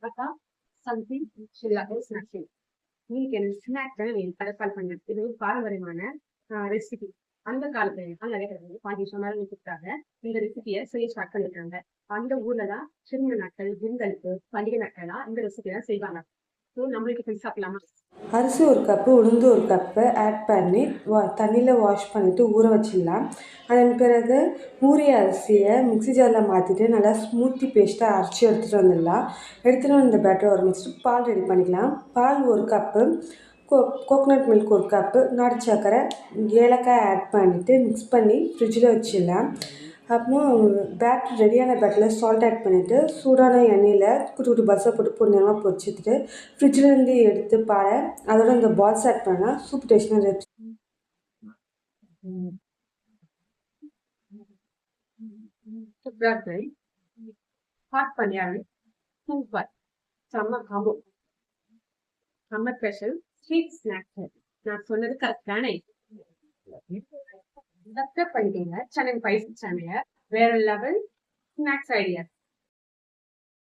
அக்கா something snacks. இன்னைக்கு எனக்கு ஸ்நாக்ஸ் கால் பண்ணேன். இது ஒரு பாரம்பரியமான ரெசிபி. அந்த காலத்துல நிறைய பேர் வந்து 5 நிமிஷம் நேரம் வச்சுக்கிட்டாங்க. இந்த ரெசிபியை செய்ய ஸ்டார்ட் பண்ணிருக்காங்க. அந்த ஊர்ல தான் திருமண நாட்கள், விருந்தளிப்பு, பண்டிகை நாட்கள்லாம் இந்த ரெசிபி தான் செய்வாங்க. ஸோ நம்மளுக்கு செஞ்சு சாப்பிடலாமா? அரிசி ஒரு கப்பு, உளுந்து ஒரு கப்பு ஆட் பண்ணி தண்ணியில் வாஷ் பண்ணிவிட்டு ஊற வச்சிடலாம். அதன் பிறகு ஊறிய அரிசியை மிக்ஸி ஜாரில் மாற்றிட்டு நல்லா ஸ்மூத்தி பேஸ்ட்டாக அரைச்சி எடுத்துகிட்டு வந்துடலாம். எடுத்துகிட்டு வந்து பேட்டர் ஒரு மிக்ஸ்டு பால் ரெடி பண்ணிக்கலாம். பால் ஒரு கப்பு, கோகோனட் மில்க் ஒரு கப்பு, நாட்டு சர்க்கரை, ஏலக்காய் ஆட் பண்ணிவிட்டு மிக்ஸ் பண்ணி ஃப்ரிட்ஜில் வச்சிடலாம். அப்புறம் பேட்டர் ரெடியான பேட்டரில் சால்ட் ஆட் பண்ணிவிட்டு சூடான எண்ணெயில் குட்டி குட்டி பஸ்ஸை போட்டு பொன்னிறமாக பொரிச்சிட்டு ஃப்ரிட்ஜிலேருந்து எடுத்து பாரு. அதோட இந்த பால்ஸ் ஆட் பண்ணால் சூப் டேஸ்ட்னா ரெடி. சூப்பரா இருக்கு. ஹாட் பனியாரு சூப்பர். செம்ம காம்போ. செம்ம ஸ்பெஷல் ஸ்வீட் ஸ்நாக்ஸ். நான் சொன்னது கரெக்ட் தானே? சப்ஸ்கிரைப் பண்ணிட்டீங்க சேனல் பைசு சேனலை. வேற லெவல் ஸ்நாக்ஸ் ஐடியா.